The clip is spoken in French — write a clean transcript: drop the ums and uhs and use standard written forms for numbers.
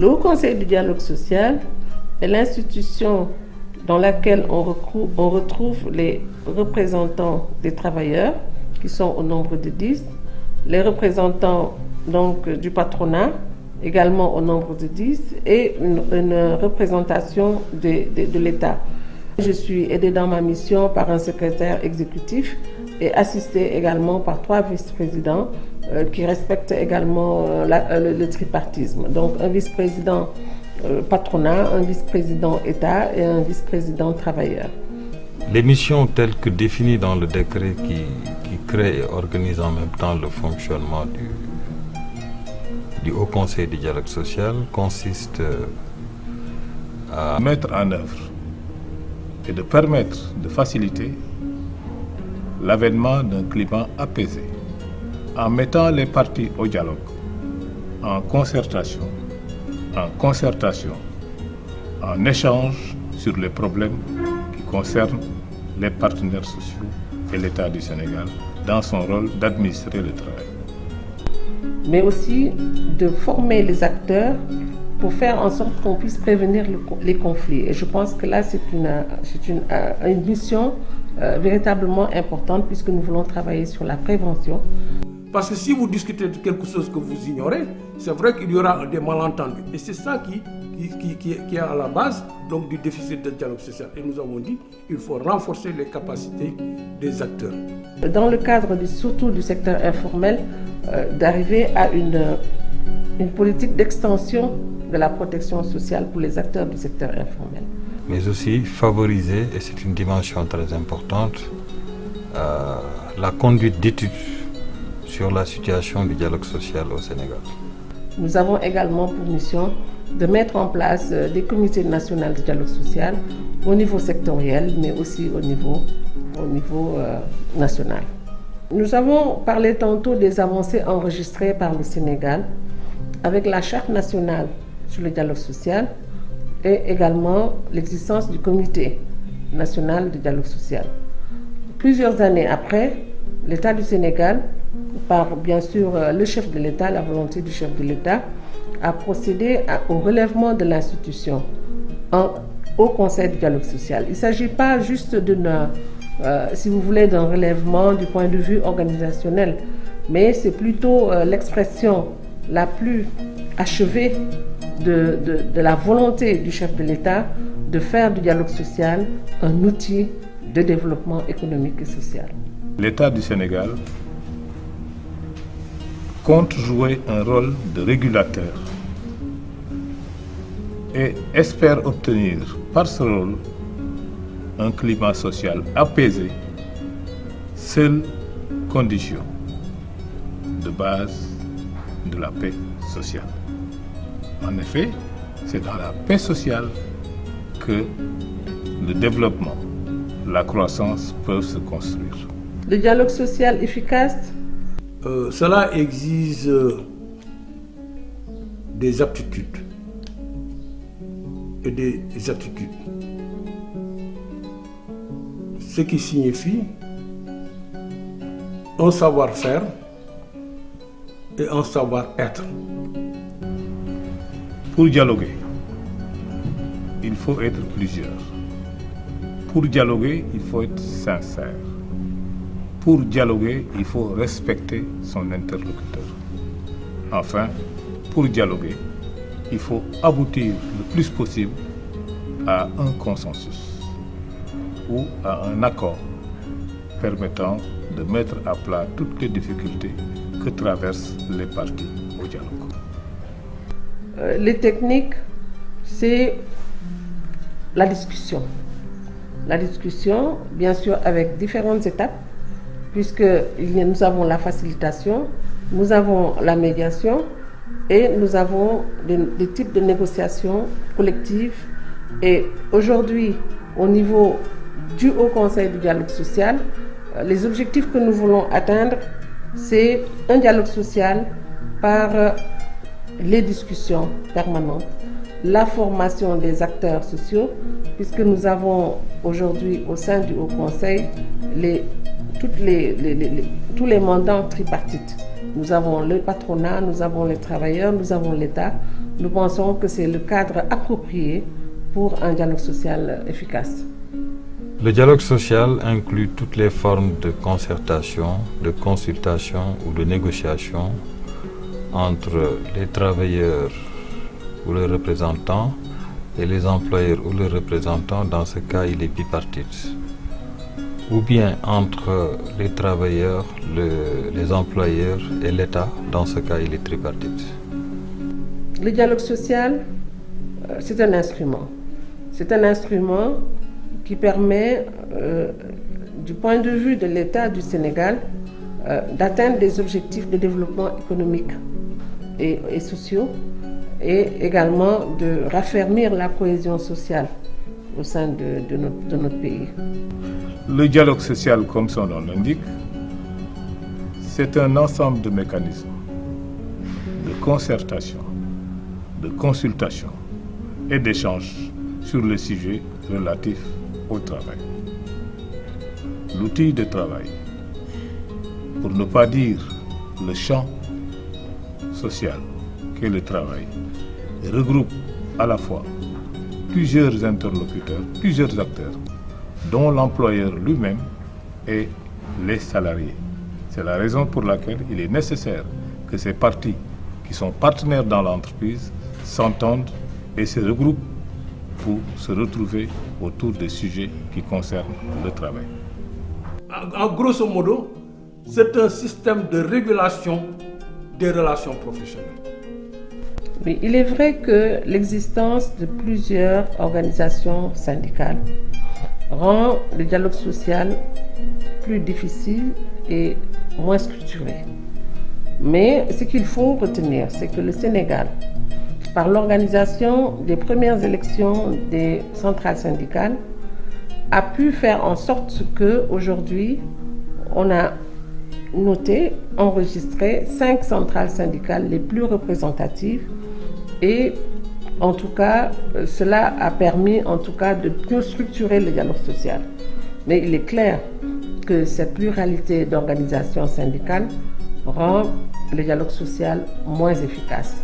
Le Haut Conseil du dialogue social est l'institution dans laquelle on retrouve les représentants des travailleurs, qui sont au nombre de 10, les représentants donc, du patronat, également au nombre de 10, et une représentation de l'État. Je suis aidée dans ma mission par un secrétaire exécutif et assistée également par 3 vice-présidents qui respectent également le tripartisme. Donc un vice-président patronat, un vice-président État et un vice-président travailleur. Les missions telles que définies dans le décret qui crée et organise en même temps le fonctionnement du Haut Conseil du dialogue social consistent à mettre en œuvre et de permettre de faciliter l'avènement d'un climat apaisé en mettant les parties au dialogue, en concertation, en échange sur les problèmes qui concernent les partenaires sociaux et l'État du Sénégal dans son rôle d'administrer le travail. Mais aussi de former les acteurs pour faire en sorte qu'on puisse prévenir les conflits. Et je pense que là, c'est une mission véritablement importante puisque nous voulons travailler sur la prévention. Parce que si vous discutez de quelque chose que vous ignorez, c'est vrai qu'il y aura des malentendus. Et c'est ça qui est à la base donc, du déficit de dialogue social. Et nous avons dit qu'il faut renforcer les capacités des acteurs. Dans le cadre surtout du secteur informel, d'arriver à une politique d'extension de la protection sociale pour les acteurs du secteur informel. Mais aussi favoriser, et c'est une dimension très importante, la conduite d'études sur la situation du dialogue social au Sénégal. Nous avons également pour mission de mettre en place des comités nationaux de dialogue social au niveau sectoriel, mais aussi au niveau national. Nous avons parlé tantôt des avancées enregistrées par le Sénégal avec la Charte nationale sur le dialogue social et également l'existence du Comité national du dialogue social. Plusieurs années après, l'État du Sénégal, par bien sûr le chef de l'État, la volonté du chef de l'État, a procédé au relèvement de l'institution au Conseil du dialogue social. Il ne s'agit pas juste si vous voulez, d'un relèvement du point de vue organisationnel, mais c'est plutôt l'expression la plus achevée de la volonté du chef de l'État de faire du dialogue social un outil de développement économique et social. L'État du Sénégal compte jouer un rôle de régulateur et espère obtenir par ce rôle un climat social apaisé, seule condition de base de la paix sociale. En effet, c'est dans la paix sociale que le développement, la croissance peuvent se construire. Le dialogue social efficace, cela exige des aptitudes et des attitudes. Ce qui signifie un savoir-faire et un savoir-être. Pour dialoguer, il faut être plusieurs. Pour dialoguer, il faut être sincère. Pour dialoguer, il faut respecter son interlocuteur. Enfin, pour dialoguer, il faut aboutir le plus possible à un consensus ou à un accord permettant de mettre à plat toutes les difficultés que traversent les parties au dialogue. Les techniques, c'est la discussion. La discussion, bien sûr, avec différentes étapes, puisque nous avons la facilitation, nous avons la médiation et nous avons des types de négociations collectives. Et aujourd'hui, au niveau du Haut Conseil du dialogue social, les objectifs que nous voulons atteindre, c'est un dialogue social par les discussions permanentes, la formation des acteurs sociaux, puisque nous avons aujourd'hui au sein du Haut Conseil tous les mandats tripartites. Nous avons le patronat, nous avons les travailleurs, nous avons l'État, nous pensons que c'est le cadre approprié pour un dialogue social efficace. Le dialogue social inclut toutes les formes de concertation, de consultation ou de négociation entre les travailleurs ou leurs représentants et les employeurs ou leurs représentants. Dans ce cas, il est bipartite. Ou bien entre les travailleurs, les employeurs et l'État. Dans ce cas, il est tripartite. Le dialogue social, c'est un instrument. C'est un instrument qui permet, du point de vue de l'État du Sénégal, d'atteindre des objectifs de développement économique et sociaux, et également de raffermir la cohésion sociale au sein de notre pays. Le dialogue social, comme son nom l'indique, c'est un ensemble de mécanismes de concertation, de consultation et d'échange sur les sujets relatifs au travail. L'outil de travail, pour ne pas dire le champ social qu'est le travail, regroupe à la fois plusieurs interlocuteurs, plusieurs acteurs, dont l'employeur lui-même et les salariés. C'est la raison pour laquelle il est nécessaire que ces parties qui sont partenaires dans l'entreprise s'entendent et se regroupent pour se retrouver autour des sujets qui concernent le travail. En grosso modo, c'est un système de régulation des relations professionnelles. Oui, il est vrai que l'existence de plusieurs organisations syndicales rend le dialogue social plus difficile et moins structuré. Mais ce qu'il faut retenir, c'est que le Sénégal, par l'organisation des premières élections des centrales syndicales, a pu faire en sorte qu'aujourd'hui, on a noté, enregistré 5 centrales syndicales les plus représentatives, et en tout cas, cela a permis en tout cas de mieux structurer le dialogue social. Mais il est clair que cette pluralité d'organisations syndicales rend le dialogue social moins efficace.